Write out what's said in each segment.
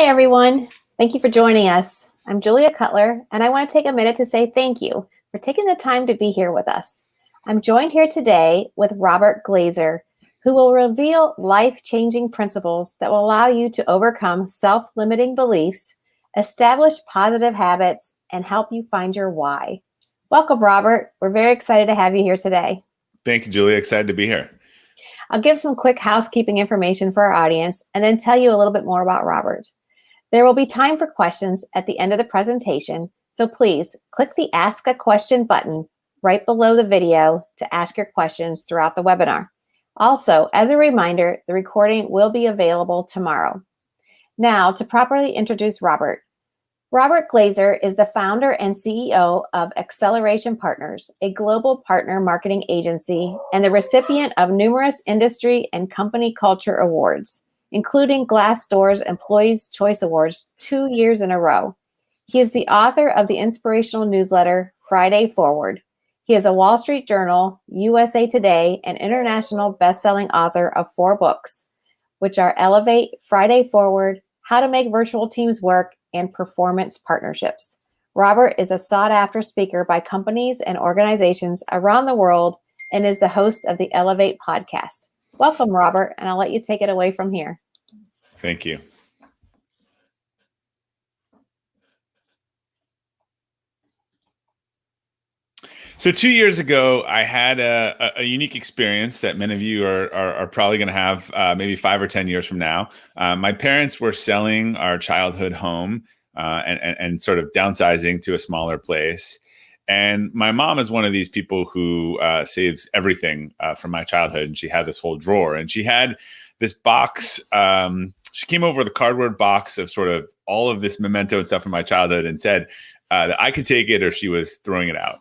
Hi, everyone. Thank you for joining us. I'm Julia Cutler, and I want to take a minute to say thank you for taking the time to be here with us. I'm joined here today with Robert Glazer, who will reveal life-changing principles that will allow you to overcome self-limiting beliefs, establish positive habits, and help you find your why. Welcome, Robert. We're very excited to have you here today. Thank you, Julia. Excited to be here. I'll give some quick housekeeping information for our audience and then tell you a little bit more about Robert. There will be time for questions at the end of the presentation, so please click the Ask a Question button right below the video to ask your questions throughout the webinar. Also, as a reminder, the recording will be available tomorrow. Now, to properly introduce Robert. Robert Glazer is the founder and CEO of Acceleration Partners, a global partner marketing agency, and the recipient of numerous industry and company culture awards, including Glassdoor's Employees' Choice Awards 2 years in a row. He is the author of the inspirational newsletter, Friday Forward. He is a Wall Street Journal, USA Today, and international bestselling author of 4 books, which are Elevate, Friday Forward, How to Make Virtual Teams Work, and Performance Partnerships. Robert is a sought-after speaker by companies and organizations around the world and is the host of the Elevate podcast. Welcome, Robert, and I'll let you take it away from here. Thank you. So 2 years ago, I had a unique experience that many of you are probably going to have maybe 5 or 10 years from now. My parents were selling our childhood home and sort of downsizing to a smaller place. And my mom is one of these people who saves everything from my childhood. And she had this whole drawer, and she had this box. She came over with a cardboard box of sort of all of this memento and stuff from my childhood and said that I could take it or she was throwing it out.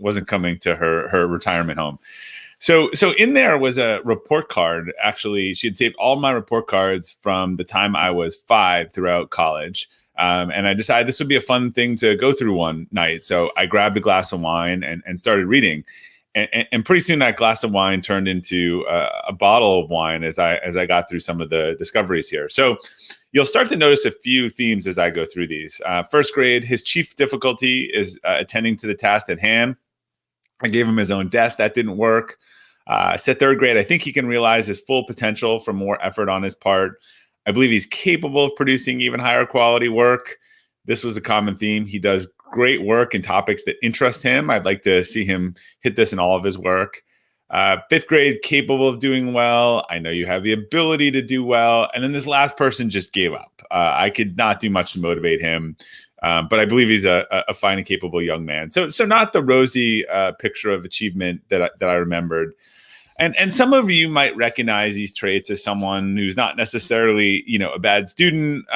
Wasn't coming to her retirement home. So in there was a report card. Actually, she had saved all my report cards from the time I was 5 throughout college. And I decided this would be a fun thing to go through one night. So I grabbed a glass of wine and started reading. And pretty soon that glass of wine turned into a bottle of wine as I got through some of the discoveries here. So you'll start to notice a few themes as I go through these. First grade, his chief difficulty is attending to the task at hand. I gave him his own desk. That didn't work. Said third grade, I think he can realize his full potential for more effort on his part. I believe he's capable of producing even higher quality work. This was a common theme. He does great work in topics that interest him. I'd like to see him hit this in all of his work. Fifth grade, capable of doing well. I know you have the ability to do well. And then this last person just gave up. I could not do much to motivate him. But I believe he's a fine and capable young man. So not the rosy picture of achievement that I remembered. And some of you might recognize these traits as someone who's not necessarily, a bad student,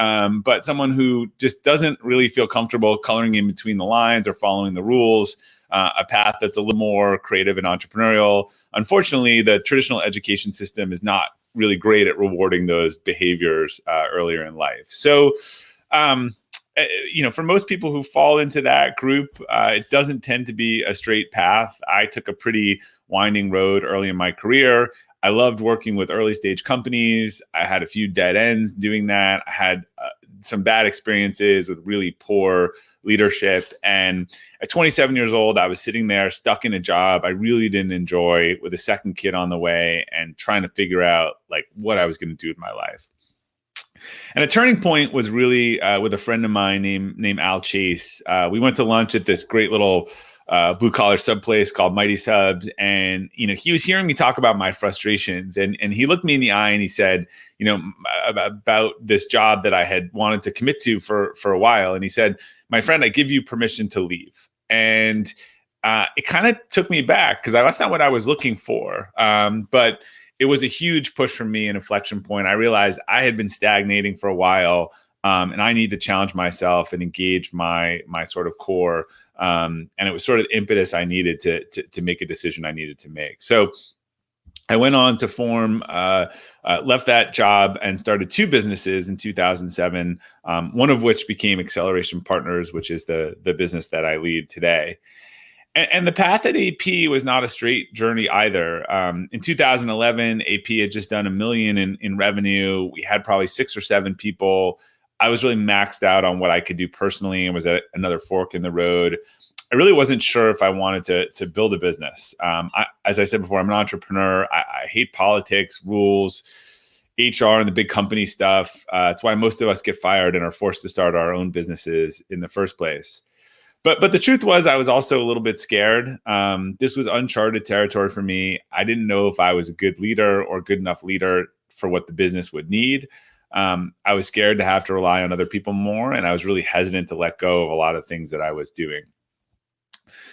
but someone who just doesn't really feel comfortable coloring in between the lines or following the rules, a path that's a little more creative and entrepreneurial. Unfortunately, the traditional education system is not really great at rewarding those behaviors earlier in life. So, for most people who fall into that group, it doesn't tend to be a straight path. I took a pretty winding road early in my career. I loved working with early stage companies. I had a few dead ends doing that. I had some bad experiences with really poor leadership. And at 27 years old, I was sitting there stuck in a job I really didn't enjoy with a second kid on the way and trying to figure out what I was going to do with my life. And a turning point was really with a friend of mine named Al Chase. We went to lunch at this great little blue collar sub place called Mighty Subs. And, he was hearing me talk about my frustrations, and he looked me in the eye and he said, about this job that I had wanted to commit to for a while. And he said, my friend, I give you permission to leave. And it kind of took me back because that's not what I was looking for. But it was a huge push for me, an inflection point. I realized I had been stagnating for a while, and I need to challenge myself and engage my sort of core. And it was sort of the impetus I needed to make a decision I needed to make. So I went on to form, left that job and started 2 businesses in 2007, one of which became Acceleration Partners, which is the business that I lead today. And the path at AP was not a straight journey either. In 2011, AP had just done $1 million in revenue. We had probably 6 or 7 people. I was really maxed out on what I could do personally and was at another fork in the road. I really wasn't sure if I wanted to build a business. As I said before, I'm an entrepreneur. I hate politics, rules, HR, and the big company stuff. It's why most of us get fired and are forced to start our own businesses in the first place. But the truth was, I was also a little bit scared. This was uncharted territory for me. I didn't know if I was a good leader or good enough leader for what the business would need. I was scared to have to rely on other people more, and I was really hesitant to let go of a lot of things that I was doing.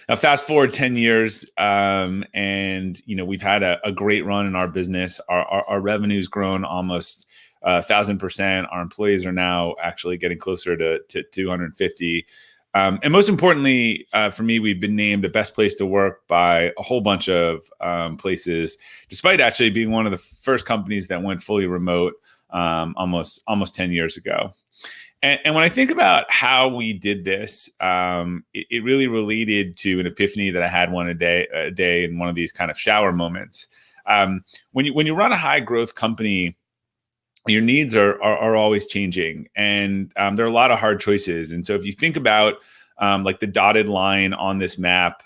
Now, fast forward 10 years, and we've had a great run in our business. Our revenue's grown almost 1,000%. Our employees are now actually getting closer to 250. And most importantly, for me, we've been named the best place to work by a whole bunch of places, despite actually being one of the first companies that went fully remote almost 10 years ago. And when I think about how we did this, it really related to an epiphany that I had a day in one of these kind of shower moments. When you run a high growth company, your needs are always changing, and there are a lot of hard choices. And so if you think about like the dotted line on this map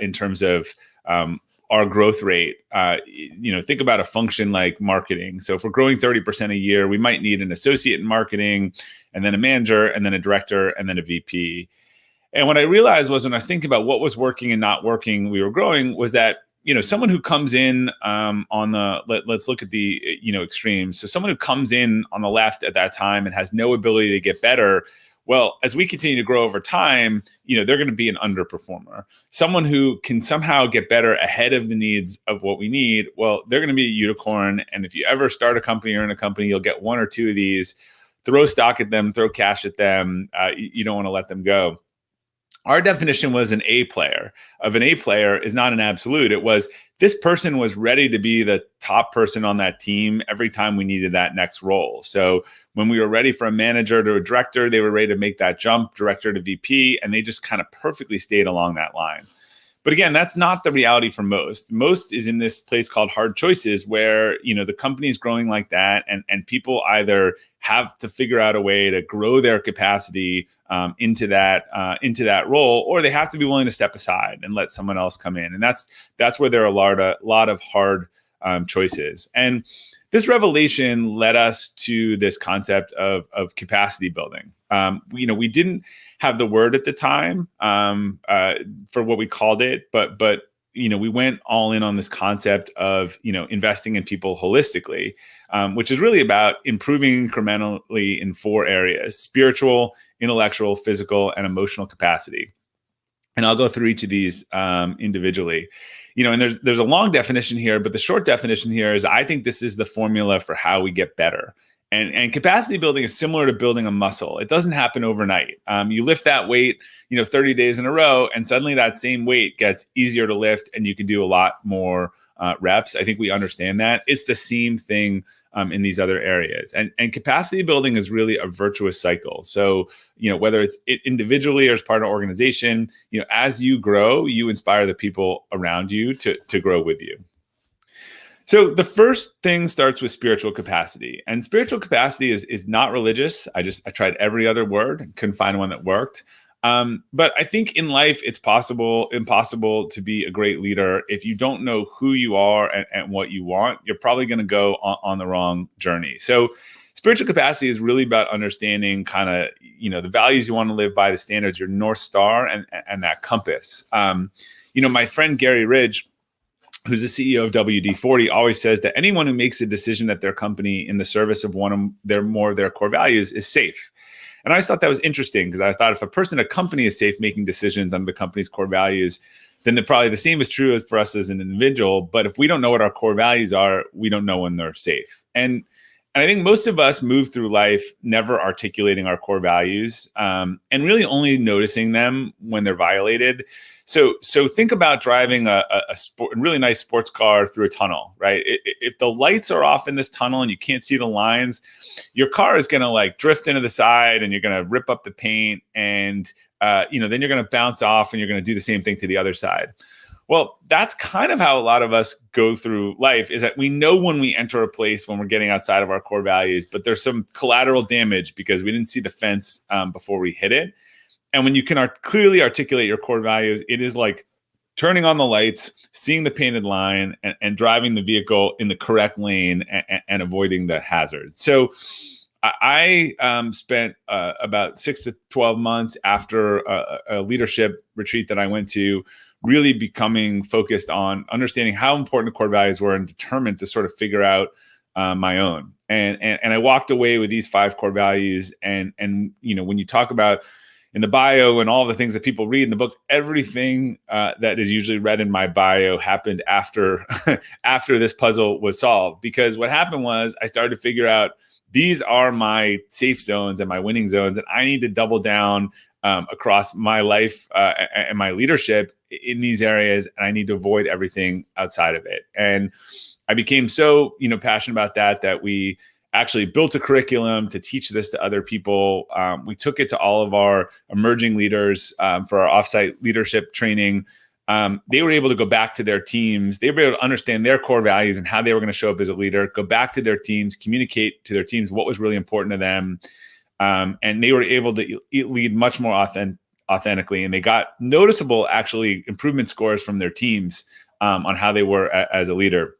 in terms of our growth rate, think about a function like marketing. So if we're growing 30% a year, we might need an associate in marketing, and then a manager, and then a director, and then a VP. And what I realized was, when I was thinking about what was working and not working, we were growing, was that someone who comes in on the, let's look at the extremes. So someone who comes in on the left at that time and has no ability to get better, well, as we continue to grow over time, they're going to be an underperformer. Someone who can somehow get better ahead of the needs of what we need, well, they're going to be a unicorn. And if you ever start a company or in a company, you'll get one or two of these. Throw stock at them, throw cash at them. You don't want to let them go. Our definition was an A player. Of an A player is not an absolute. It was, this person was ready to be the top person on that team every time we needed that next role. So when we were ready for a manager to a director, they were ready to make that jump, director to VP, and they just kind of perfectly stayed along that line. But again, that's not the reality for most. Most is in this place called hard choices, where the company is growing like that, and people either have to figure out a way to grow their capacity into that role, or they have to be willing to step aside and let someone else come in. And that's where there are a lot of hard choices. And this revelation led us to this concept of capacity building. We didn't have the word at the time for what we called it, but we went all in on this concept of investing in people holistically, which is really about improving incrementally in 4 areas: spiritual, intellectual, physical, and emotional capacity. And I'll go through each of these individually. And there's a long definition here, but the short definition here is, I think this is the formula for how we get better. And capacity building is similar to building a muscle. It doesn't happen overnight. You lift that weight, 30 days in a row, and suddenly that same weight gets easier to lift, and you can do a lot more reps. I think we understand that. It's the same thing in these other areas. And capacity building is really a virtuous cycle. So, whether it's individually or as part of an organization, as you grow, you inspire the people around you to grow with you. So the first thing starts with spiritual capacity, and spiritual capacity is not religious. I tried every other word, couldn't find one that worked. But I think in life, it's impossible to be a great leader if you don't know who you are and what you want. You're probably going to go on the wrong journey. So spiritual capacity is really about understanding kind of, the values you want to live by, the standards, your North Star, and that compass. My friend Gary Ridge, who's the CEO of WD-40, always says that anyone who makes a decision at their company in the service of one of their core values is safe. And I just thought that was interesting, because I thought if a company is safe making decisions on the company's core values, then probably the same is true as for us as an individual. But if we don't know what our core values are, we don't know when they're safe. And I think most of us move through life never articulating our core values, and really only noticing them when they're violated. So think about driving a really nice sports car through a tunnel, right? If the lights are off in this tunnel and you can't see the lines, your car is going to drift into the side, and you're going to rip up the paint, and then you're going to bounce off, and you're going to do the same thing to the other side. Well, that's kind of how a lot of us go through life, is that we know when we enter a place when we're getting outside of our core values, but there's some collateral damage because we didn't see the fence before we hit it. And when you can clearly articulate your core values, it is like turning on the lights, seeing the painted line, and driving the vehicle in the correct lane and avoiding the hazard. So I spent about 6 to 12 months after a leadership retreat that I went to, really becoming focused on understanding how important the core values were and determined to sort of figure out my own. And I walked away with these 5 core values. And when you talk about in the bio and all the things that people read in the books, everything that is usually read in my bio happened after after this puzzle was solved. Because what happened was I started to figure out these are my safe zones and my winning zones, and I need to double down across my life and my leadership in these areas, and I need to avoid everything outside of it. And I became so passionate about that we actually built a curriculum to teach this to other people. We took it to all of our emerging leaders for our offsite leadership training. They were able to go back to their teams. They were able to understand their core values and how they were going to show up as a leader, go back to their teams, communicate to their teams what was really important to them. And they were able to lead much more authentically. And they got noticeable, actually, improvement scores from their teams on how they were as a leader.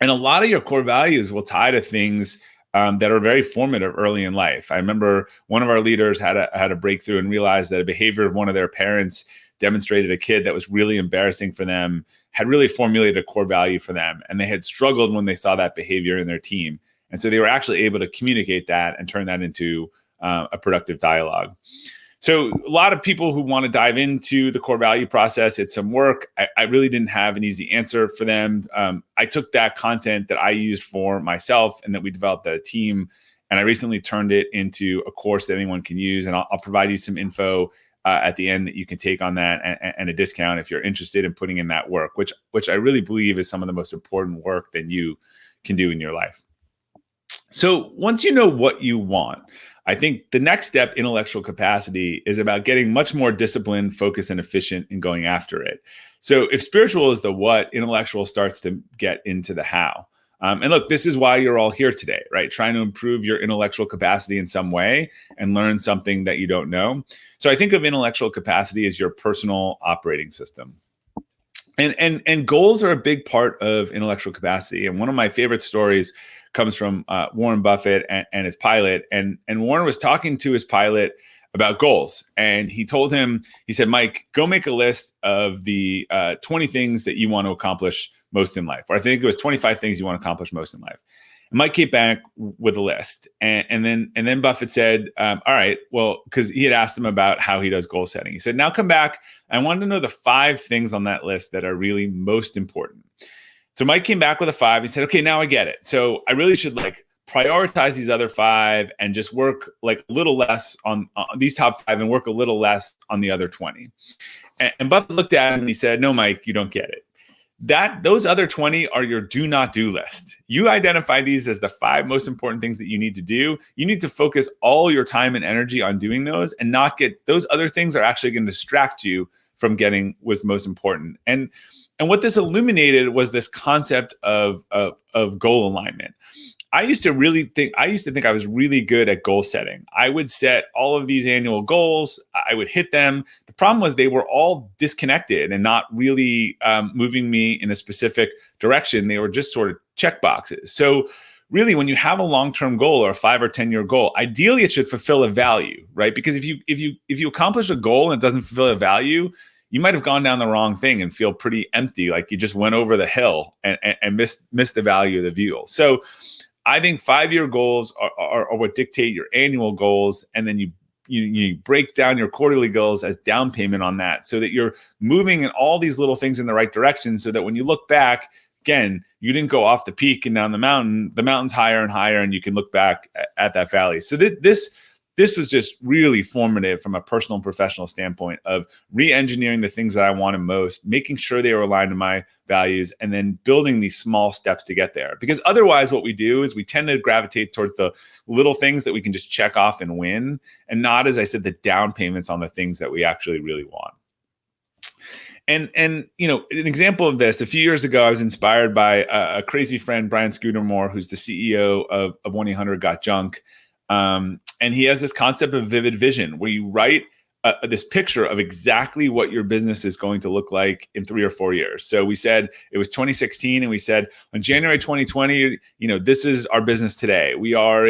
And a lot of your core values will tie to things that are very formative early in life. I remember one of our leaders had a breakthrough and realized that a behavior of one of their parents demonstrated a kid that was really embarrassing for them, had really formulated a core value for them. And they had struggled when they saw that behavior in their team. And so they were actually able to communicate that and turn that into a productive dialogue. So a lot of people who want to dive into the core value process, it's some work. I really didn't have an easy answer for them. I took that content that I used for myself and that we developed as a team, and I recently turned it into a course that anyone can use. And I'll provide you some info at the end that you can take on that and a discount if you're interested in putting in that work, which I really believe is some of the most important work that you can do in your life. So once you know what you want, I think the next step, intellectual capacity, is about getting much more disciplined, focused, and efficient in going after it. So if spiritual is the what, intellectual starts to get into the how. And look, this is why you're all here today, right? Trying to improve your intellectual capacity in some way and learn something that you don't know. So I think of intellectual capacity as your personal operating system. And goals are a big part of intellectual capacity. And one of my favorite stories comes from Warren Buffett and his pilot. And Warren was talking to his pilot about goals. And he told him, he said, Mike, go make a list of the 20 things that you want to accomplish most in life. Or I think it was 25 things you want to accomplish most in life. And Mike came back with a list. And then Buffett said, all right, well, because he had asked him about how he does goal setting. He said, now come back. I wanted to know the 5 things on that list that are really most important. So Mike came back with a 5. He said, okay, now I get it. So I really should prioritize these other 5 and just work a little less on these top 5 and work a little less on the other 20. And Buffett looked at him and he said, no, Mike, you don't get it. Those other 20 are your do not do list. You identify these as the 5 most important things that you need to do. You need to focus all your time and energy on doing those and not get those other things are actually going to distract you from getting what's most important. And what this illuminated was this concept of goal alignment. I used to think I was really good at goal setting. I would set all of these annual goals. I would hit them. The problem was they were all disconnected and not really moving me in a specific direction. They were just sort of check boxes. So really, when you have a long-term goal or a 5 or 10-year goal, ideally it should fulfill a value, right? Because if you accomplish a goal and it doesn't fulfill a value, you might have gone down the wrong thing and feel pretty empty, like you just went over the hill and missed the value of the view. So I think 5-year goals are what dictate your annual goals, and then you break down your quarterly goals as down payment on that, so that you're moving in all these little things in the right direction, so that when you look back, again, you didn't go off the peak and down the mountain. The mountain's higher and higher, and you can look back at that valley. So this was just really formative from a personal and professional standpoint of re-engineering the things that I wanted most, making sure they were aligned to my values, and then building these small steps to get there. Because otherwise what we do is we tend to gravitate towards the little things that we can just check off and win, and not, as I said, the down payments on the things that we actually really want. And an example of this, a few years ago, I was inspired by a crazy friend, Brian Scudamore, who's the CEO of 1-800-GOT-JUNK. And he has this concept of vivid vision, where you write this picture of exactly what your business is going to look like in 3 or 4 years. So we said it was 2016, and we said on January 2020, this is our business today. We are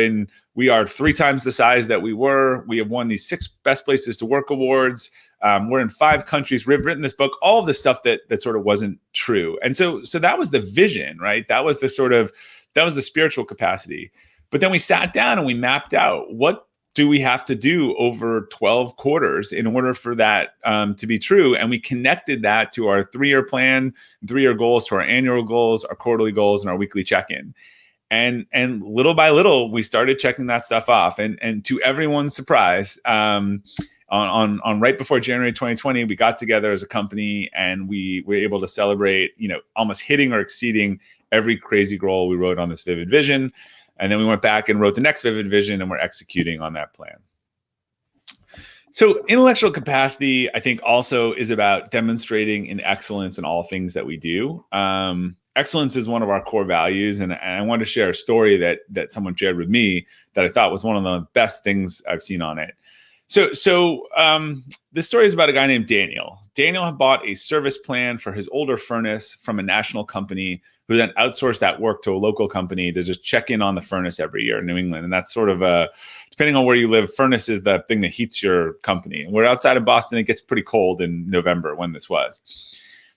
3 times the size that we were. We have won these 6 Best Places to Work awards. We're in 5 countries. We've written this book, all of the stuff that sort of wasn't true. And so that was the vision, right? That was the spiritual capacity. But then we sat down and we mapped out, what do we have to do over 12 quarters in order for that to be true? And we connected that to our 3-year plan, 3-year goals, to our annual goals, our quarterly goals, and our weekly check-in. And little by little, we started checking that stuff off. And to everyone's surprise, on right before January 2020, we got together as a company, and we were able to celebrate, almost hitting or exceeding every crazy goal we wrote on this vivid vision. And then we went back and wrote the next vivid vision, and we're executing on that plan. So intellectual capacity, I think, also is about demonstrating in excellence in all things that we do. Excellence is one of our core values. And I wanted to share a story that someone shared with me that I thought was one of the best things I've seen on it. So this story is about a guy named Daniel. Daniel had bought a service plan for his older furnace from a national company, who then outsourced that work to a local company to just check in on the furnace every year in New England. And that's sort of depending on where you live, furnace is the thing that heats your company. And we're outside of Boston. It gets pretty cold in November when this was.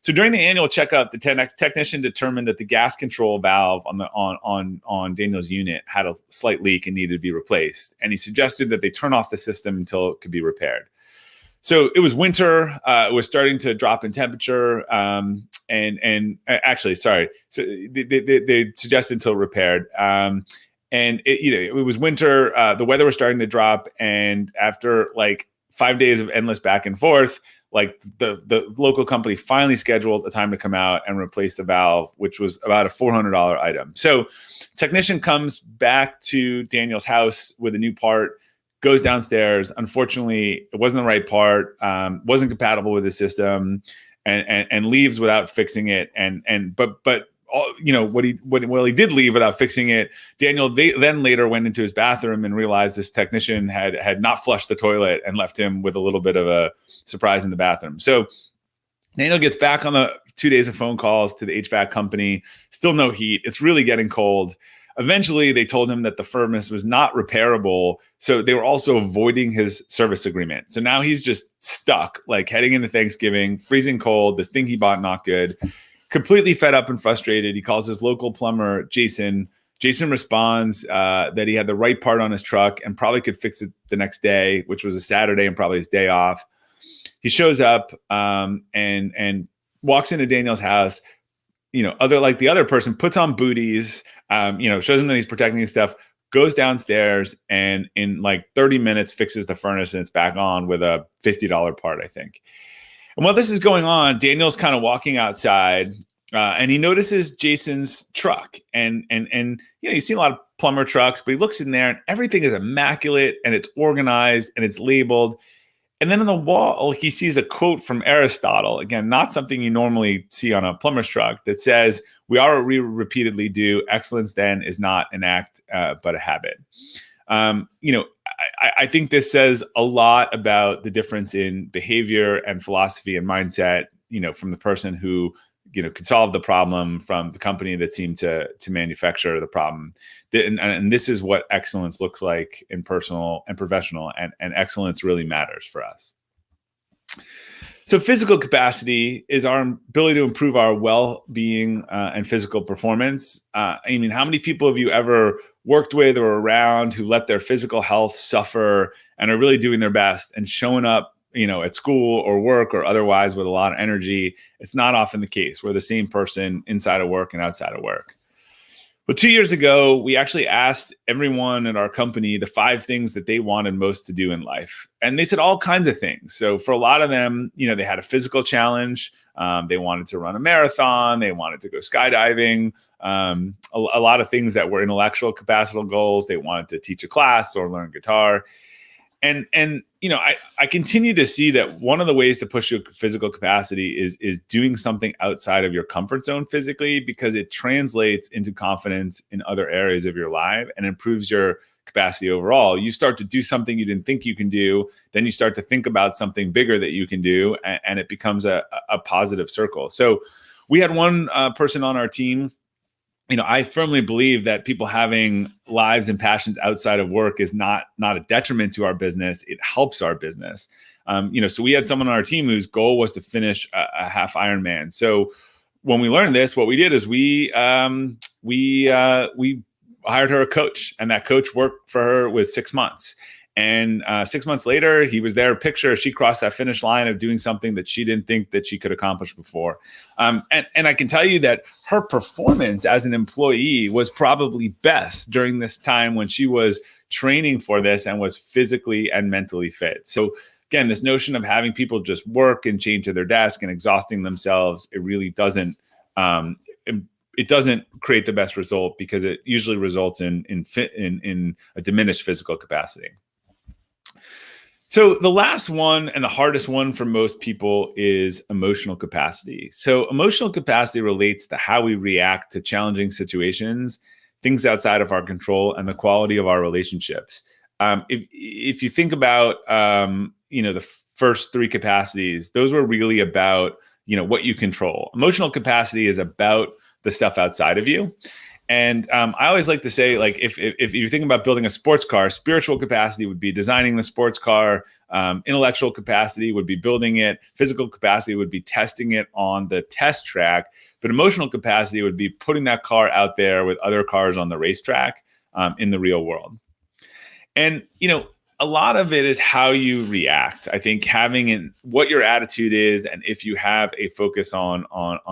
So during the annual checkup, the technician determined that the gas control valve on Daniel's unit had a slight leak and needed to be replaced. And he suggested that they turn off the system until it could be repaired. So it was winter. It was starting to drop in temperature. So they suggested until repaired. And it was winter. The weather was starting to drop, and after like 5 days of endless back and forth, like the local company finally scheduled a time to come out and replace the valve, which was about a $400 item. So technician comes back to Daniel's house with a new part, goes downstairs. Unfortunately, it wasn't the right part, wasn't compatible with the system, and leaves without fixing it. But what he did leave without fixing it, Daniel then later went into his bathroom and realized this technician had not flushed the toilet and left him with a little bit of a surprise in the bathroom. So Daniel gets back on the 2 days of phone calls to the HVAC company, still no heat. It's really getting cold. Eventually, they told him that the furnace was not repairable, so they were also avoiding his service agreement. So now he's just stuck, like heading into Thanksgiving, freezing cold, this thing he bought not good, completely fed up and frustrated. He calls his local plumber, Jason. Jason responds that he had the right part on his truck and probably could fix it the next day, which was a Saturday and probably his day off. He shows up and walks into Daniel's house. The other person puts on booties, shows him that he's protecting his stuff, goes downstairs, and in like 30 minutes fixes the furnace, and it's back on with a $50 part, I think. And while this is going on, Daniel's kind of walking outside, and he notices Jason's truck. And you've seen a lot of plumber trucks, but he looks in there and everything is immaculate and it's organized and it's labeled. And then on the wall, he sees a quote from Aristotle, again, not something you normally see on a plumber's truck, that says, "We are what we repeatedly do. Excellence then is not an act, but a habit." I think this says a lot about the difference in behavior and philosophy and mindset, from the person who, could solve the problem from the company that seemed to manufacture the problem. And this is what excellence looks like in personal and professional, and excellence really matters for us. So physical capacity is our ability to improve our well-being and physical performance. How many people have you ever worked with or around who let their physical health suffer and are really doing their best and showing up, at school or work or otherwise with a lot of energy? It's not often the case. We're the same person inside of work and outside of work. But 2 years ago, we actually asked everyone in our company the 5 things that they wanted most to do in life. And they said all kinds of things. So for a lot of them, they had a physical challenge. They wanted to run a marathon. They wanted to go skydiving. A lot of things that were intellectual capacity goals. They wanted to teach a class or learn guitar. And I continue to see that one of the ways to push your physical capacity is doing something outside of your comfort zone physically, because it translates into confidence in other areas of your life and improves your capacity overall. You start to do something you didn't think you can do, then you start to think about something bigger that you can do, and it becomes a positive circle. So we had one person on our team. I firmly believe that people having lives and passions outside of work is not a detriment to our business. It helps our business. So we had someone on our team whose goal was to finish a half Ironman. So when we learned this, what we did is we hired her a coach, and that coach worked for her with 6 months. And 6 months later, he was there. Picture, she crossed that finish line of doing something that she didn't think that she could accomplish before. And I can tell you that her performance as an employee was probably best during this time when she was training for this and was physically and mentally fit. So again, this notion of having people just work and chained to their desk and exhausting themselves, it really doesn't create the best result, because it usually results in a diminished physical capacity. So the last one, and the hardest one for most people, is emotional capacity. So emotional capacity relates to how we react to challenging situations, things outside of our control, and the quality of our relationships. If you think about the first three capacities, those were really about what you control. Emotional capacity is about the stuff outside of you. And I always like to say, like, if you're thinking about building a sports car, spiritual capacity would be designing the sports car. Intellectual capacity would be building it. Physical capacity would be testing it on the test track. But emotional capacity would be putting that car out there with other cars on the racetrack in the real world. And, a lot of it is how you react. I think having what your attitude is, and if you have a focus on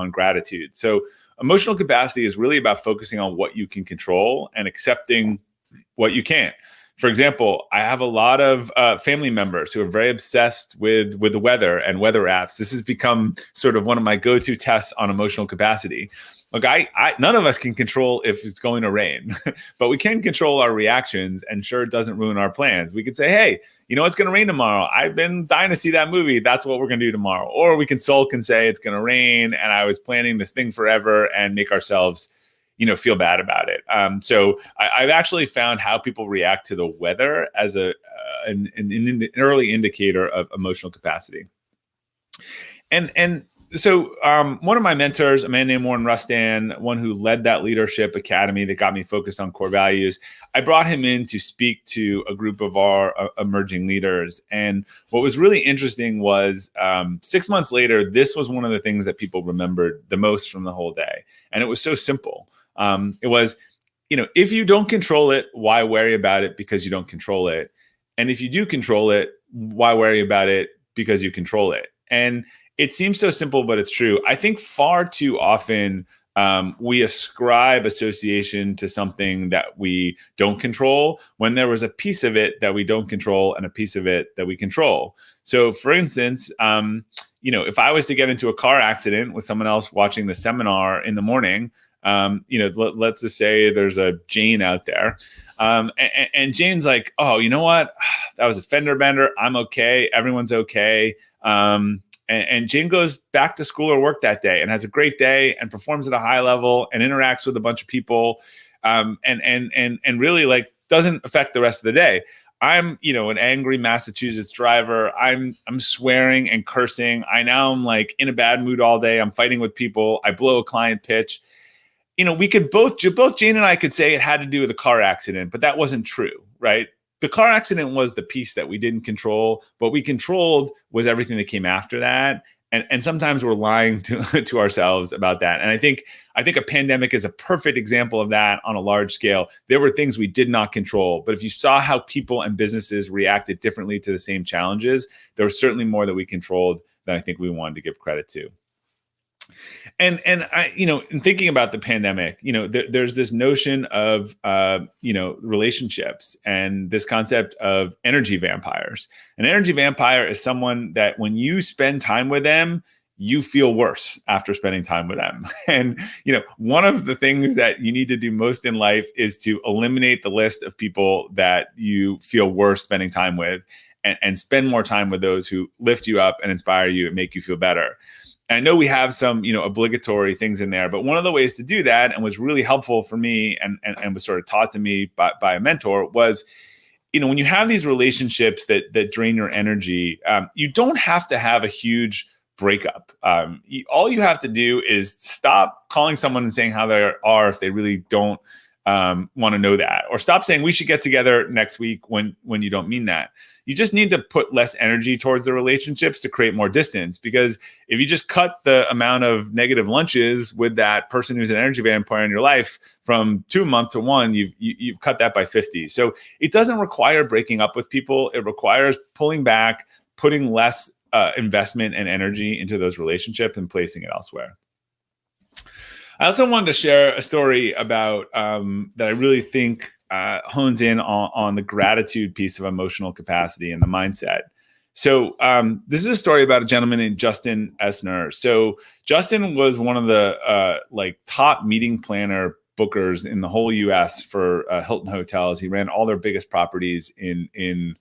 gratitude. So emotional capacity is really about focusing on what you can control and accepting what you can't. For example, I have a lot of family members who are very obsessed with the weather and weather apps. This has become sort of one of my go-to tests on emotional capacity. Look, none of us can control if it's going to rain, but we can control our reactions, and sure, it doesn't ruin our plans. We could say, hey, it's going to rain tomorrow. I've been dying to see that movie. That's what we're going to do tomorrow. Or we can sulk and say it's going to rain, and I was planning this thing forever, and make ourselves, feel bad about it. So I've actually found how people react to the weather as an early indicator of emotional capacity. So one of my mentors, a man named Warren Rustan, one who led that leadership academy that got me focused on core values, I brought him in to speak to a group of our emerging leaders. And what was really interesting was 6 months later, this was one of the things that people remembered the most from the whole day. And it was so simple. It was, if you don't control it, why worry about it? Because you don't control it. And if you do control it, why worry about it? Because you control it. And it seems so simple, but it's true. I think far too often we ascribe association to something that we don't control, when there was a piece of it that we don't control and a piece of it that we control. So for instance, if I was to get into a car accident with someone else watching the seminar in the morning, let's just say there's a Jane out there. And Jane's like, oh, you know what? That was a fender bender. I'm okay. Everyone's okay. And Jane goes back to school or work that day and has a great day and performs at a high level and interacts with a bunch of people, and really doesn't affect the rest of the day. I'm, an angry Massachusetts driver. I'm swearing and cursing. I'm in a bad mood all day. I'm fighting with people. I blow a client pitch. We could both Jane and I could say it had to do with a car accident, but that wasn't true, right? The car accident was the piece that we didn't control. What we controlled was everything that came after that. And sometimes we're lying to ourselves about that. And I think a pandemic is a perfect example of that on a large scale. There were things we did not control, but if you saw how people and businesses reacted differently to the same challenges, there was certainly more that we controlled than I think we wanted to give credit to. And I, in thinking about the pandemic, there's this notion of, relationships, and this concept of energy vampires. An energy vampire is someone that when you spend time with them, you feel worse after spending time with them. And, one of the things that you need to do most in life is to eliminate the list of people that you feel worse spending time with, and spend more time with those who lift you up and inspire you and make you feel better. And I know we have some, obligatory things in there, but one of the ways to do that, and was really helpful for me and was sort of taught to me by a mentor, was, when you have these relationships that drain your energy, you don't have to have a huge breakup. All you have to do is stop calling someone and saying how they are if they really don't want to know that, or stop saying we should get together next week when you don't mean that. You just need to put less energy towards the relationships to create more distance, because if you just cut the amount of negative lunches with that person who's an energy vampire in your life from 2 a month to 1, you've cut that by 50. So it doesn't require breaking up with people. It requires pulling back, putting less investment and energy into those relationships and placing it elsewhere. I also wanted to share a story about that I really think hones in on the gratitude piece of emotional capacity and the mindset. So this is a story about a gentleman named Justin Essner. So Justin was one of the top meeting planner bookers in the whole U.S. for Hilton hotels. He ran all their biggest properties in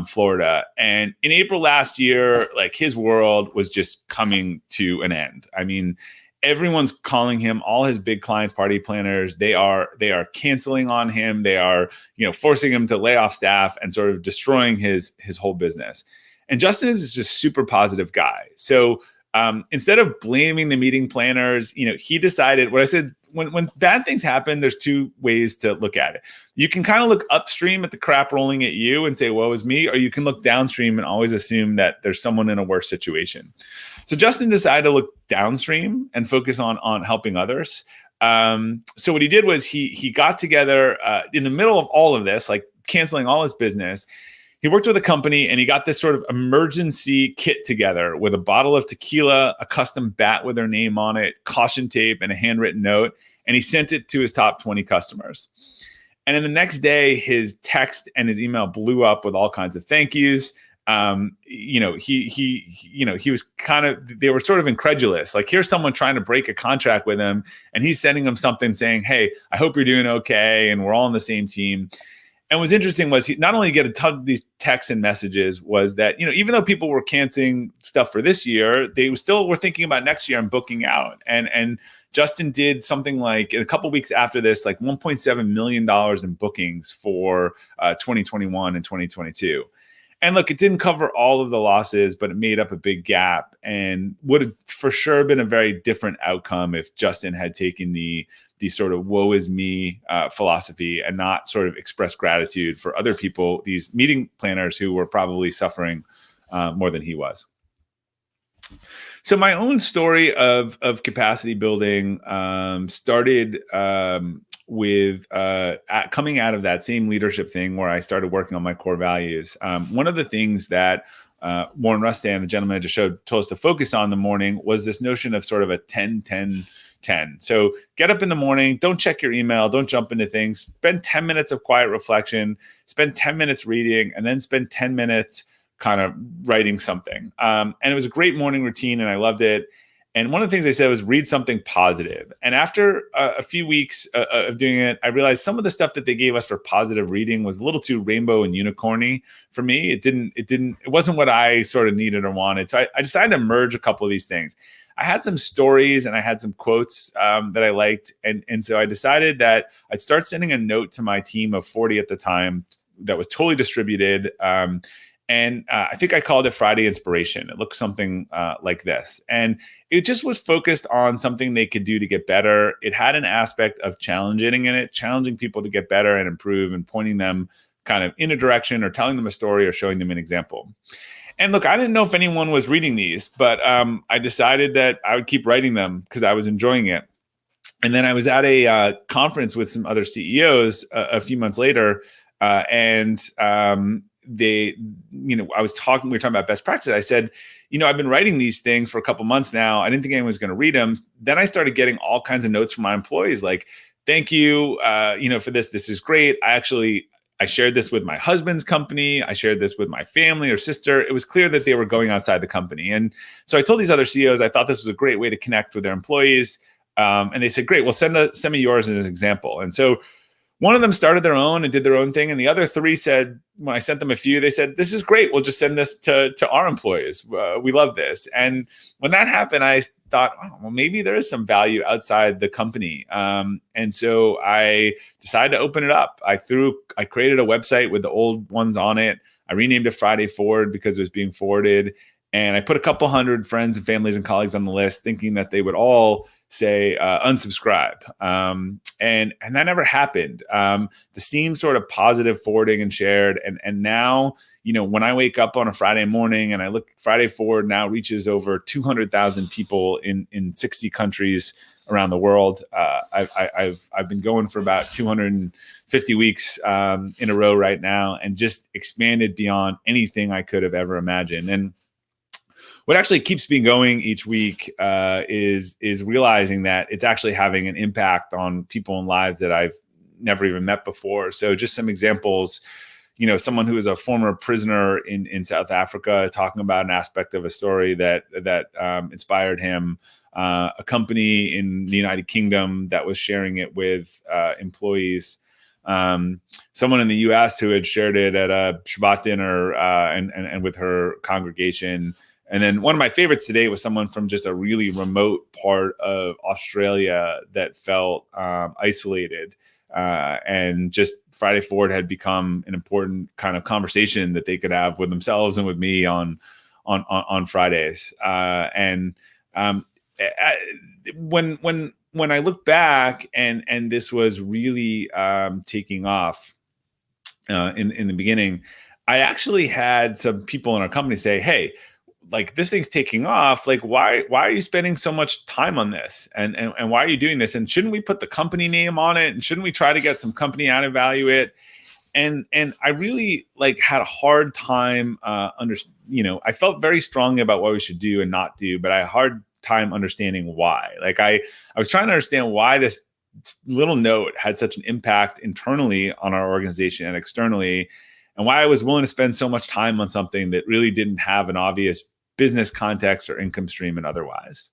Florida. And in April last year, his world was just coming to an end. I mean, everyone's calling him, all his big clients, party planners, they are canceling on him. They are, forcing him to lay off staff and sort of destroying his whole business. And Justin is just a super positive guy. So instead of blaming the meeting planners, he decided what I said, when bad things happen, there's two ways to look at it. You can kind of look upstream at the crap rolling at you and say, woe is me, or you can look downstream and always assume that there's someone in a worse situation. So Justin decided to look downstream and focus on helping others. So what he did was he got together in the middle of all of this, canceling all his business. He worked with a company and he got this sort of emergency kit together with a bottle of tequila, a custom bat with their name on it, caution tape, and a handwritten note. And he sent it to his top 20 customers. And then the next day, his text and his email blew up with all kinds of thank yous. He was they were sort of incredulous. Here's someone trying to break a contract with him, and he's sending them something saying, hey, I hope you're doing okay. And we're all on the same team. And what's interesting was he not only get a ton of these texts and messages, was that, even though people were canceling stuff for this year, they still were thinking about next year and booking out. And Justin did something like, in a couple of weeks after this, $1.7 million in bookings for 2021 and 2022. And look, it didn't cover all of the losses, but it made up a big gap, and would have for sure been a very different outcome if Justin had taken the sort of woe is me philosophy and not sort of express gratitude for other people, these meeting planners who were probably suffering more than he was. So my own story of capacity building started with coming out of that same leadership thing where I started working on my core values. One of the things that Warren Rustan, the gentleman I just showed, told us to focus on in the morning was this notion of sort of a 10-10-10. So get up in the morning, don't check your email, don't jump into things, spend 10 minutes of quiet reflection, spend 10 minutes reading, and then spend 10 minutes kind of writing something. And it was a great morning routine and I loved it. And one of the things they said was read something positive. And after a few weeks of doing it, I realized some of the stuff that they gave us for positive reading was a little too rainbow and unicorny for me. It wasn't what I sort of needed or wanted. So I decided to merge a couple of these things. I had some stories and I had some quotes that I liked. And so I decided that I'd start sending a note to my team of 40 at the time that was totally distributed. And I think I called it Friday Inspiration. It looked something like this. And it just was focused on something they could do to get better. It had an aspect of challenging in it, challenging people to get better and improve and pointing them kind of in a direction or telling them a story or showing them an example. And look, I didn't know if anyone was reading these, but I decided that I would keep writing them because I was enjoying it. And then I was at a conference with some other CEOs a few months later, we were talking about best practice. I said, I've been writing these things for a couple months now. I didn't think anyone was going to read them. Then I started getting all kinds of notes from my employees like, thank you, for this. This is great. I shared this with my husband's company. I shared this with my family or sister. It was clear that they were going outside the company. And so I told these other CEOs, I thought this was a great way to connect with their employees. And they said, great, well, send me yours as an example. And so One of them started their own and did their own thing. And the other three said, when I sent them a few, they said, this is great. We'll just send this to our employees. We love this. And when that happened, I thought, oh, well, maybe there is some value outside the company. And so I decided to open it up. I created a website with the old ones on it. I renamed it Friday Forward because it was being forwarded. And I put a couple hundred friends and families and colleagues on the list, thinking that they would all say unsubscribe. And that never happened. The seam sort of positive forwarding and shared. And now, when I wake up on a Friday morning and I look, Friday Forward now reaches over 200,000 people in 60 countries around the world. I've been going for about 250 weeks in a row right now, and just expanded beyond anything I could have ever imagined. And what actually keeps me going each week is realizing that it's actually having an impact on people and lives that I've never even met before. So just some examples, someone who is a former prisoner in South Africa talking about an aspect of a story that inspired him, a company in the United Kingdom that was sharing it with employees, someone in the US who had shared it at a Shabbat dinner and with her congregation. And then one of my favorites today was someone from just a really remote part of Australia that felt isolated. And just Friday Forward had become an important kind of conversation that they could have with themselves and with me on Fridays. When I look back and this was really taking off in the beginning, I actually had some people in our company say, hey, like, this thing's taking off. Like, why are you spending so much time on this? And why are you doing this? And shouldn't we put the company name on it? And shouldn't we try to get some company added value it? And I really had a hard time I felt very strongly about what we should do and not do, but I had a hard time understanding why. I was trying to understand why this little note had such an impact internally on our organization and externally, and why I was willing to spend so much time on something that really didn't have an obvious business context or income stream and otherwise.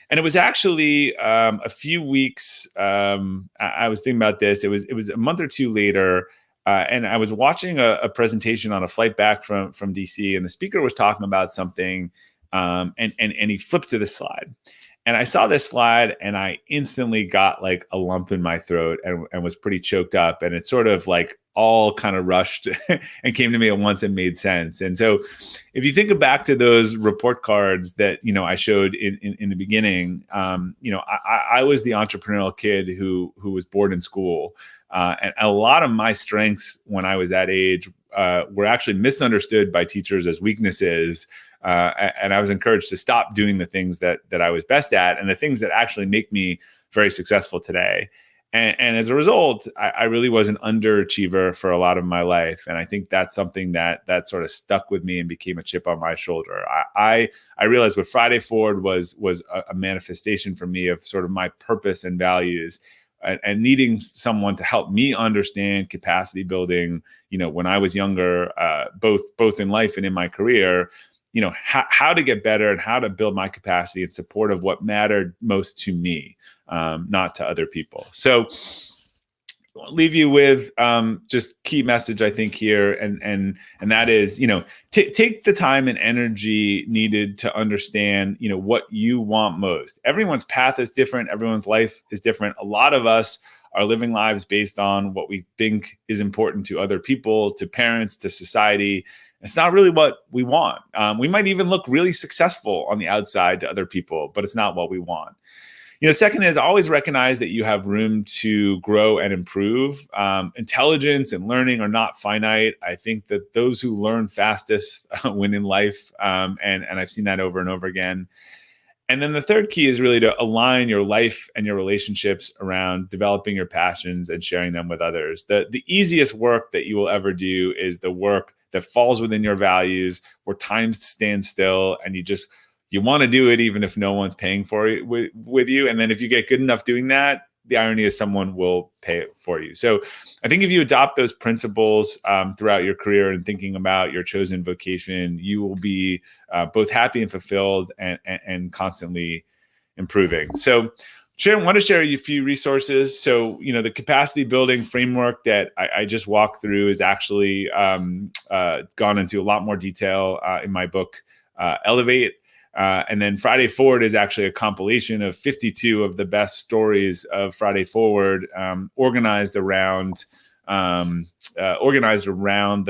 And it was actually a few weeks, I was thinking about this. It was a month or two later, and I was watching a presentation on a flight back from DC, and the speaker was talking about something, and he flipped to the slide. And I saw this slide and I instantly got a lump in my throat and was pretty choked up. And it sort of all kind of rushed and came to me at once and made sense. And so if you think back to those report cards that, I showed in the beginning, I was the entrepreneurial kid who was bored in school. And a lot of my strengths when I was that age were actually misunderstood by teachers as weaknesses. And I was encouraged to stop doing the things that I was best at and the things that actually make me very successful today. And as a result, I really was an underachiever for a lot of my life. And I think that's something that sort of stuck with me and became a chip on my shoulder. I realized what Friday Forward was a manifestation for me of sort of my purpose and values, and needing someone to help me understand capacity building, when I was younger, both in life and in my career, how to get better and how to build my capacity in support of what mattered most to me, not to other people. So I'll leave you with just key message, I think, here. And that is, take the time and energy needed to understand, what you want most. Everyone's path is different. Everyone's life is different. A lot of us are living lives based on what we think is important to other people, to parents, to society. It's not really what we want. We might even look really successful on the outside to other people, but it's not what we want. Second is always recognize that you have room to grow and improve. Intelligence and learning are not finite. I think that those who learn fastest win in life. And I've seen that over and over again. And then the third key is really to align your life and your relationships around developing your passions and sharing them with others. The easiest work that you will ever do is the work that falls within your values, where time stands still and you want to do it even if no one's paying for it with you. And then if you get good enough doing that, the irony is someone will pay it for you. So I think if you adopt those principles throughout your career and thinking about your chosen vocation, you will be both happy and fulfilled and constantly improving. So Want to share a few resources. So, the capacity building framework that I just walked through is actually gone into a lot more detail in my book, Elevate. And then Friday Forward is actually a compilation of 52 of the best stories of Friday Forward, organized around the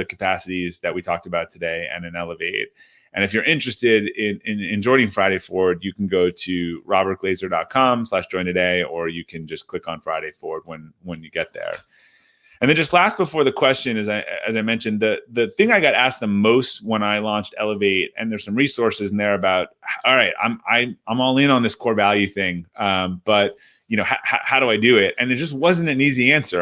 capacities that we talked about today and in Elevate. And if you're interested in joining Friday Forward, you can go to robertglazer.com/join today, or you can just click on Friday Forward when you get there. And then just last before the question, as I mentioned, the thing I got asked the most when I launched Elevate, and there's some resources in there about, all right, I'm all in on this core value thing, but how do I do it? And it just wasn't an easy answer.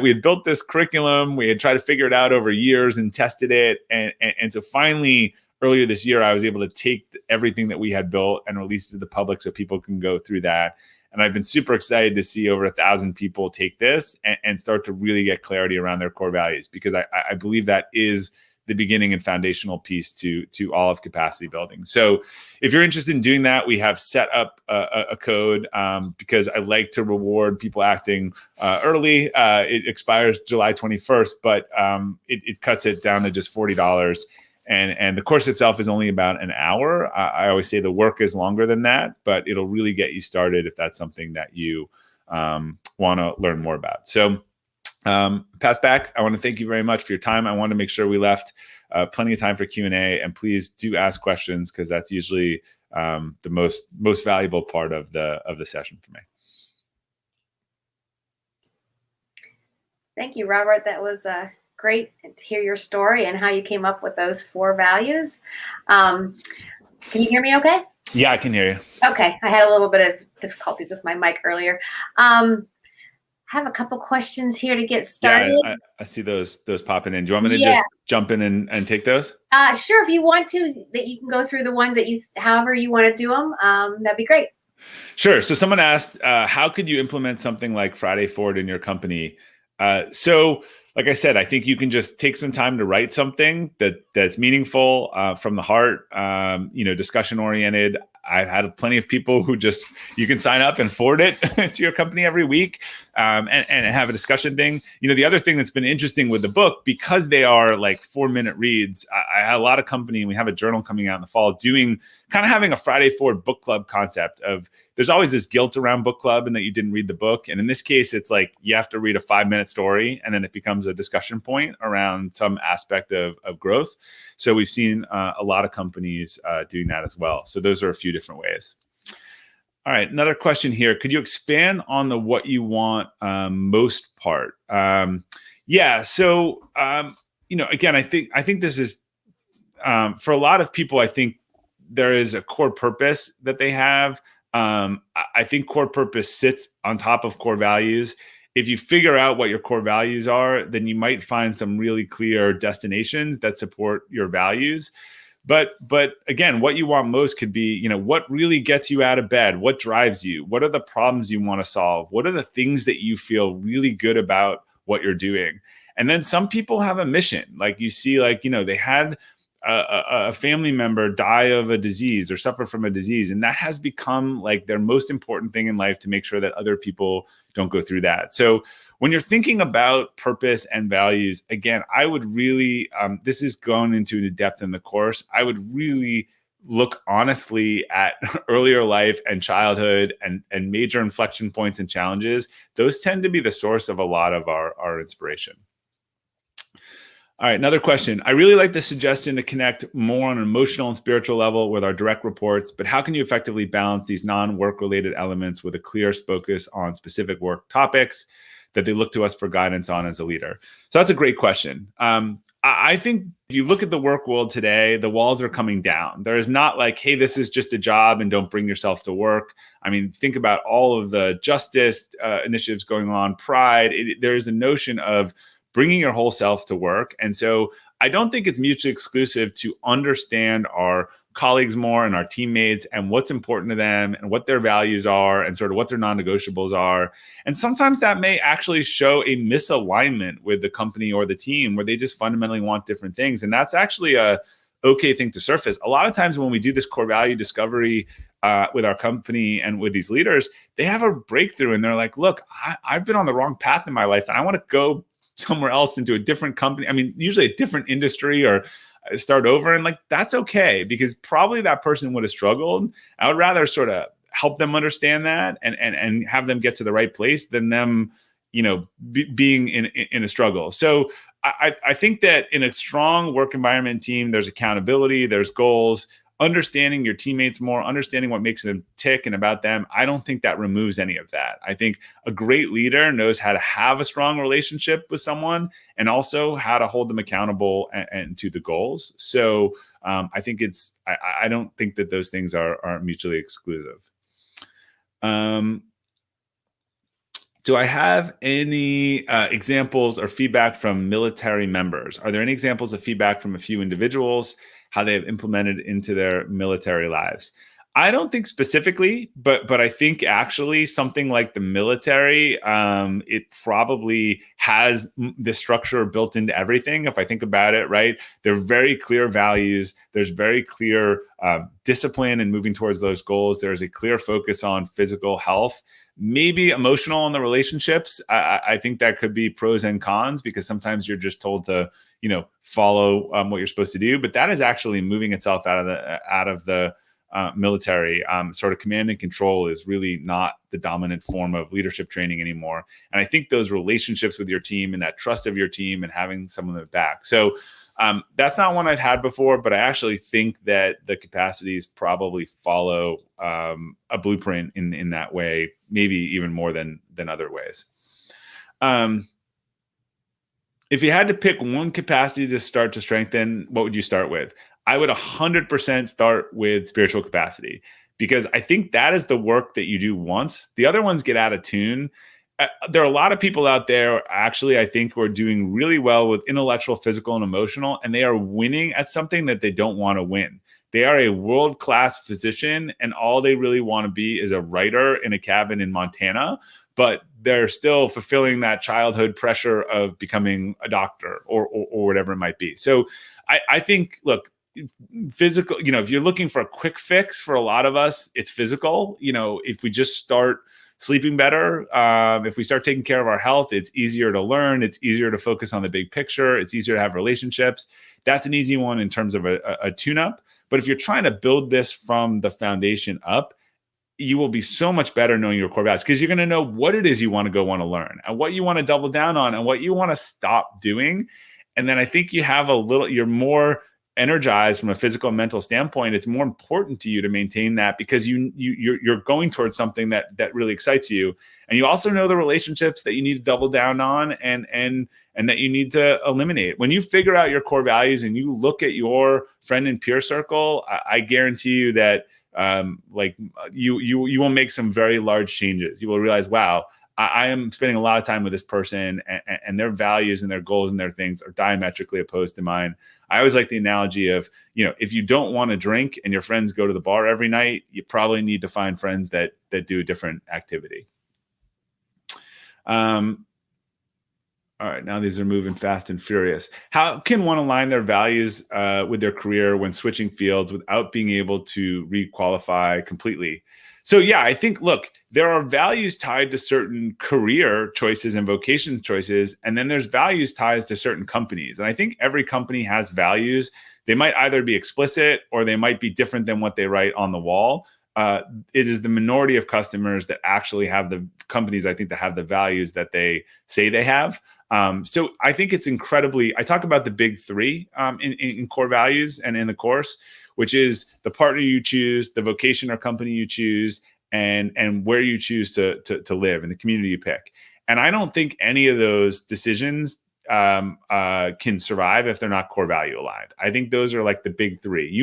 We had built this curriculum, we had tried to figure it out over years and tested it, and so finally earlier this year I was able to take everything that we had built and release it to the public so people can go through that. And I've been super excited to see over 1,000 people take this and start to really get clarity around their core values, because I believe that is the beginning and foundational piece to all of capacity building. So if you're interested in doing that, we have set up a code because I like to reward people acting early. It expires July 21st, but it cuts it down to just $40. And the course itself is only about an hour. I always say the work is longer than that, but it'll really get you started if that's something that you want to learn more about. So pass back. I want to thank you very much for your time. I want to make sure we left plenty of time for Q&A, and please do ask questions, because that's usually the most valuable part of the session for me. Thank you, Robert. That was great to hear your story and how you came up with those 4 values. Can you hear me okay? Yeah, I can hear you. Okay. I had a little bit of difficulties with my mic earlier. Have a couple questions here to get started. Yeah, I see those popping in. Do you want me to just jump in and take those? Sure. If you want to, that you can go through the ones that however you want to do them. That'd be great. Sure. So someone asked, how could you implement something like Friday Forward in your company? So like I said, I think you can just take some time to write something that's meaningful, from the heart, discussion oriented. I've had plenty of people who you can sign up and forward it to your company every week, and have a discussion thing. The other thing that's been interesting with the book, because they are like 4-minute reads, I had a lot of company, and we have a journal coming out in the fall having a Friday Forward book club concept of, there's always this guilt around book club and that you didn't read the book. And in this case, it's like you have to read a 5-minute story, and then it becomes a discussion point around some aspect of growth. So we've seen a lot of companies doing that as well. So those are a few different ways. All right, another question here. Could you expand on the what you want most part? Yeah. So again, I think this is for a lot of people. I think there is a core purpose that they have. I think core purpose sits on top of core values. If you figure out what your core values are, then you might find some really clear destinations that support your values. But again, what you want most could be, what really gets you out of bed? What drives you? What are the problems you want to solve? What are the things that you feel really good about what you're doing? And then some people have a mission. Like you see, they had a family member die of a disease or suffer from a disease, and that has become like their most important thing in life, to make sure that other people don't go through that. So when you're thinking about purpose and values, again, I would really, this is going into the depth in the course, I would really look honestly at earlier life and childhood and major inflection points and challenges. Those tend to be the source of a lot of our inspiration. All right, another question. I really like the suggestion to connect more on an emotional and spiritual level with our direct reports, but how can you effectively balance these non-work related elements with a clear focus on specific work topics that they look to us for guidance on as a leader? So that's a great question. I think if you look at the work world today, the walls are coming down. There is not like, hey, this is just a job and don't bring yourself to work. I mean, think about all of the justice initiatives going on, pride. There is a notion of bringing your whole self to work. And so I don't think it's mutually exclusive to understand our colleagues more and our teammates and what's important to them and what their values are and sort of what their non-negotiables are. And sometimes that may actually show a misalignment with the company or the team where they just fundamentally want different things. And that's actually a okay thing to surface. A lot of times when we do this core value discovery with our company and with these leaders, they have a breakthrough and they're like, look, I've been on the wrong path in my life and I want to go somewhere else into a different company. I mean, usually a different industry or start over. And like, that's okay, because probably that person would have struggled. I would rather sort of help them understand that and have them get to the right place than them, being in a struggle. So I think that in a strong work environment team, there's accountability, there's goals, understanding your teammates more, understanding what makes them tick and about them. I don't think that removes any of that. I think a great leader knows how to have a strong relationship with someone and also how to hold them accountable and to the goals. So I think I don't think that those things are mutually exclusive. Do I have any examples or feedback from military members? Are there any examples of feedback from a few individuals, how they have implemented into their military lives? I don't think specifically, but I think actually something like the military, it probably has the structure built into everything. If I think about it, right, there are very clear values. There's very clear discipline in moving towards those goals. There's a clear focus on physical health. Maybe emotional in the relationships. I think that could be pros and cons, because sometimes you're just told to, follow what you're supposed to do. But that is actually moving itself out of the military. Sort of command and control is really not the dominant form of leadership training anymore. And I think those relationships with your team and that trust of your team and having someone back. So that's not one I've had before, but I actually think that the capacities probably follow a blueprint in that way, maybe even more than other ways. If you had to pick one capacity to start to strengthen, what would you start with? I would 100% start with spiritual capacity, because I think that is the work that you do once. The other ones get out of tune. There are a lot of people out there, actually, I think, who are doing really well with intellectual, physical, and emotional, and they are winning at something that they don't want to win. They are a world-class physician, and all they really want to be is a writer in a cabin in Montana, but they're still fulfilling that childhood pressure of becoming a doctor or whatever it might be. So I think, look, physical, if you're looking for a quick fix, for a lot of us, it's physical. If we just start sleeping better, if we start taking care of our health, it's easier to learn. It's easier to focus on the big picture. It's easier to have relationships. That's an easy one in terms of a tune-up. But if you're trying to build this from the foundation up, you will be so much better knowing your core values, because you're going to know what it is you want to learn and what you want to double down on and what you want to stop doing. And then I think you're more energized from a physical and mental standpoint. It's more important to you to maintain that, because you're going towards something that really excites you. And you also know the relationships that you need to double down on and that you need to eliminate. When you figure out your core values and you look at your friend and peer circle, I guarantee you that you will make some very large changes. You will realize, wow, I am spending a lot of time with this person, and their values and their goals and their things are diametrically opposed to mine. I always like the analogy of, if you don't want to drink and your friends go to the bar every night, you probably need to find friends that do a different activity. All right, now these are moving fast and furious. How can one align their values with their career when switching fields without being able to re-qualify completely? So yeah, I think, look, there are values tied to certain career choices and vocation choices, and then there's values tied to certain companies. And I think every company has values. They might either be explicit or they might be different than what they write on the wall. It is the minority of customers that actually have the companies, I think, that have the values that they say they have. So I think it's I talk about the big three in core values and in the course, which is the partner you choose, the vocation or company you choose, and where you choose to live and the community you pick. And I don't think any of those decisions can survive if they're not core value aligned. I think those are like the big three. You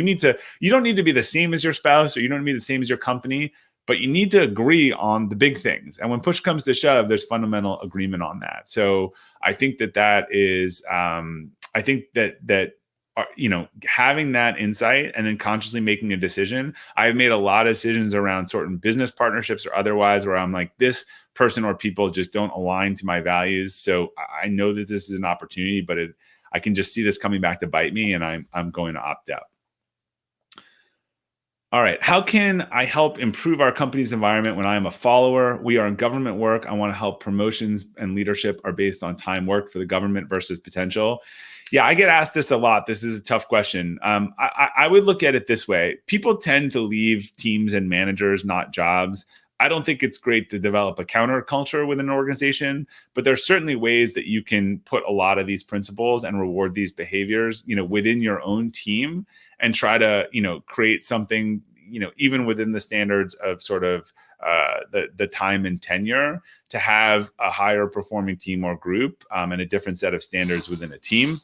don't need to be the same as your spouse, or you don't need to be the same as your company, but you need to agree on the big things. And when push comes to shove, there's fundamental agreement on that. So I think that is, I think that having that insight and then consciously making a decision. I've made a lot of decisions around certain business partnerships or otherwise where I'm like, this person or people just don't align to my values. So I know that this is an opportunity, but I can just see this coming back to bite me, and I'm going to opt out. All right. How can I help improve our company's environment when I am a follower? We are in government work. I want to help promotions and leadership are based on time worked for the government versus potential. Yeah, I get asked this a lot. This is a tough question. I would look at it this way. People tend to leave teams and managers, not jobs. I don't think it's great to develop a counterculture within an organization, but there's certainly ways that you can put a lot of these principles and reward these behaviors, within your own team and try to, create something, even within the standards of sort of the time and tenure to have a higher performing team or group and a different set of standards within a team.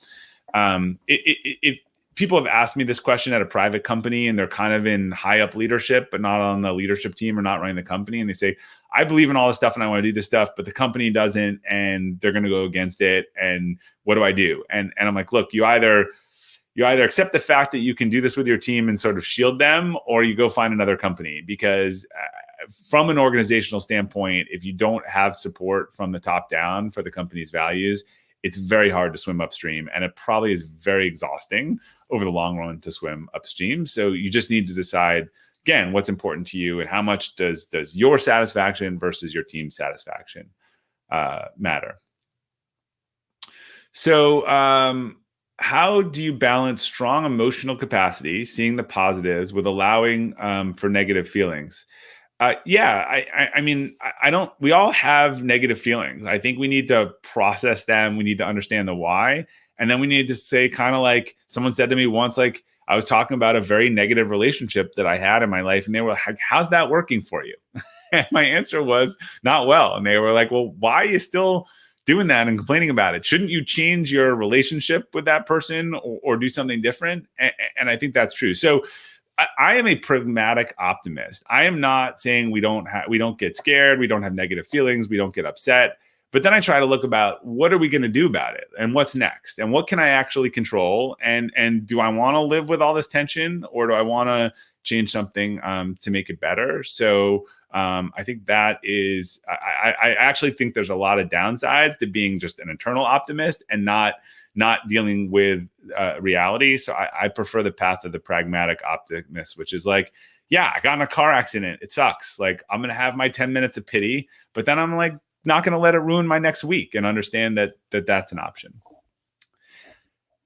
If people have asked me this question at a private company and they're kind of in high up leadership, but not on the leadership team or not running the company. And they say, I believe in all this stuff and I want to do this stuff, but the company doesn't, and they're going to go against it. And what do I do? And I'm like, look, you either accept the fact that you can do this with your team and sort of shield them, or you go find another company. Because from an organizational standpoint, if you don't have support from the top down for the company's values, it's very hard to swim upstream. And it probably is very exhausting over the long run to swim upstream. So you just need to decide, again, what's important to you and how much does your satisfaction versus your team's satisfaction matter. So how do you balance strong emotional capacity, seeing the positives, with allowing for negative feelings? I mean, we all have negative feelings. I think we need to process them. We need to understand the why. And then we need to say, kind of like someone said to me once, like I was talking about a very negative relationship that I had in my life. And they were like, how's that working for you? And my answer was not well. And they were like, well, why are you still doing that and complaining about it? Shouldn't you change your relationship with that person or do something different? And I think that's true. So I am a pragmatic optimist. I am not saying we don't get scared, we don't have negative feelings, we don't get upset. But then I try to look about what are we going to do about it and what's next and what can I actually control? And do I want to live with all this tension, or do I want to change something to make it better? So I think that is, I actually think there's a lot of downsides to being just an internal optimist and not dealing with reality. So I prefer the path of the pragmatic optimist, which is like, yeah, I got in a car accident. It sucks. Like, I'm going to have my 10 minutes of pity, but then I'm like, not going to let it ruin my next week, and understand that that's an option.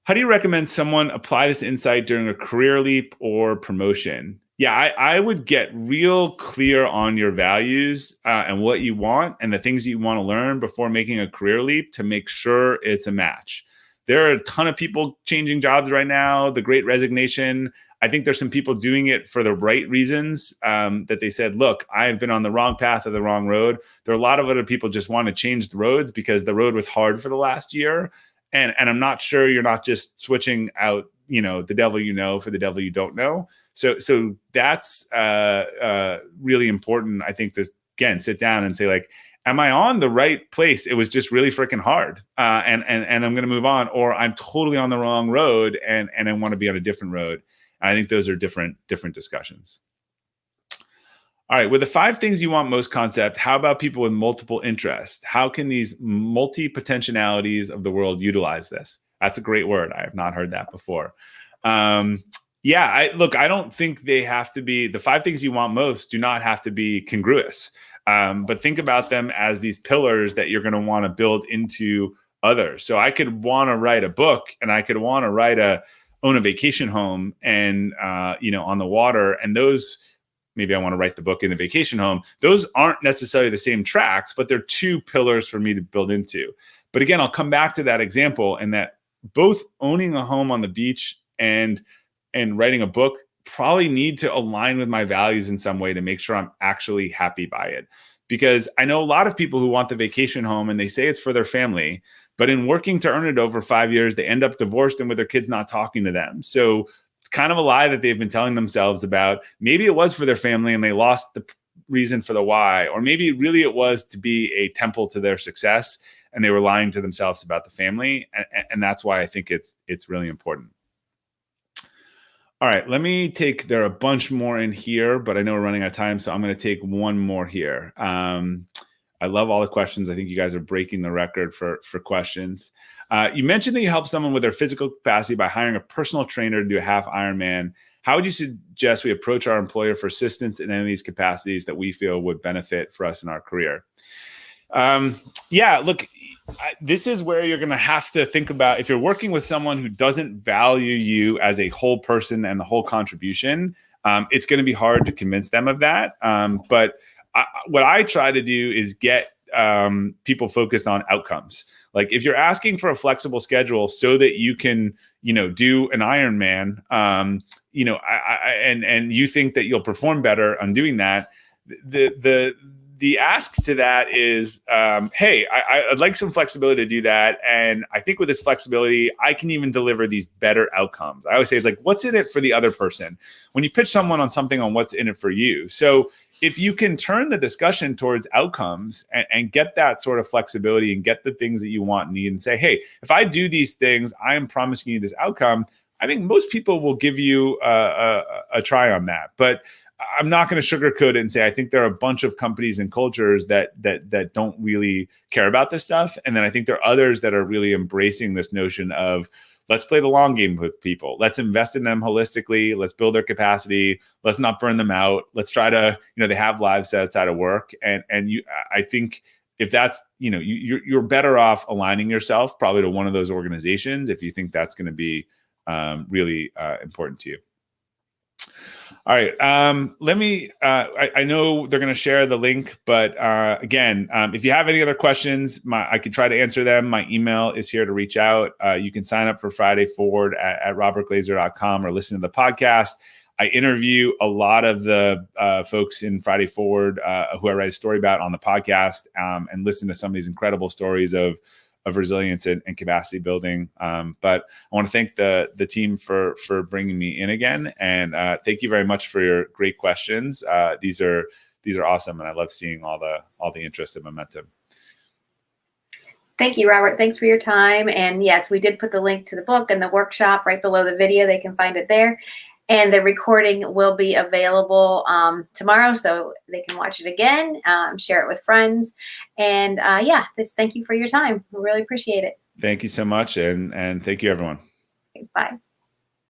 How do you recommend someone apply this insight during a career leap or promotion? Yeah, I would get real clear on your values and what you want and the things you want to learn before making a career leap to make sure it's a match. There are a ton of people changing jobs right now, the Great Resignation. I think there's some people doing it for the right reasons, that they said, look, I've been on the wrong path or the wrong road. There are a lot of other people just want to change the roads because the road was hard for the last year. And I'm not sure you're not just switching out, the devil for the devil you don't know. So that's really important, I think, to, again, sit down and say, like, am I on the right place? It was just really freaking hard. And I'm going to move on, or I'm totally on the wrong road and I want to be on a different road. And I think those are different discussions. All right. With the 5 things you want most concept, how about people with multiple interests? How can these multi-potentialities of the world utilize this? That's a great word. I have not heard that before. I don't think they have to be, the 5 things you want most do not have to be congruous. But think about them as these pillars that you're going to want to build into others. So I could want to write a book, and I could want to own a vacation home and, on the water. And those, maybe I want to write the book in the vacation home. Those aren't necessarily the same tracks, but they're 2 pillars for me to build into. But again, I'll come back to that example, and that both owning a home on the beach and writing a book probably need to align with my values in some way to make sure I'm actually happy by it. Because I know a lot of people who want the vacation home and they say it's for their family, but in working to earn it over 5 years, they end up divorced and with their kids not talking to them. So it's kind of a lie that they've been telling themselves about. Maybe it was for their family and they lost the reason for the why, or maybe really it was to be a temple to their success and they were lying to themselves about the family. And that's why I think it's really important. All right, there are a bunch more in here, but I know we're running out of time, so I'm going to take one more here. I love all the questions. I think you guys are breaking the record for questions. You mentioned that you help someone with their physical capacity by hiring a personal trainer to do a half Ironman. how would you suggest we approach our employer for assistance in any of these capacities that we feel would benefit for us in our career? Yeah, look, this is where you're going to have to think about, if you're working with someone who doesn't value you as a whole person and the whole contribution, it's going to be hard to convince them of that. But what I try to do is get people focused on outcomes. Like if you're asking for a flexible schedule so that you can, do an Ironman, and you think that you'll perform better on doing that, the ask to that is, hey, I'd like some flexibility to do that. And I think with this flexibility, I can even deliver these better outcomes. I always say it's like, what's in it for the other person? When you pitch someone on something on what's in it for you. So if you can turn the discussion towards outcomes and get that sort of flexibility and get the things that you want and need and say, hey, if I do these things, I am promising you this outcome. I think most people will give you a try on that. But I'm not going to sugarcoat it and say I think there are a bunch of companies and cultures that don't really care about this stuff. And then I think there are others that are really embracing this notion of, let's play the long game with people. Let's invest in them holistically. Let's build their capacity. Let's not burn them out. Let's try to, they have lives outside of work. And I think if that's, you're better off aligning yourself probably to one of those organizations if you think that's going to be really important to you. All right. Let me, I know they're going to share the link, but again, if you have any other questions, I can try to answer them. My email is here to reach out. You can sign up for Friday Forward at robertglazer.com or listen to the podcast. I interview a lot of the folks in Friday Forward who I write a story about on the podcast, and listen to some of these incredible stories of resilience and capacity building. But I want to thank the team for bringing me in again. And thank you very much for your great questions. These are awesome. And I love seeing all the interest and momentum. Thank you, Robert. Thanks for your time. And yes, we did put the link to the book and the workshop right below the video. They can find it there. And the recording will be available tomorrow, so they can watch it again, share it with friends. And thank you for your time. We really appreciate it. Thank you so much. And thank you, everyone. Okay, bye.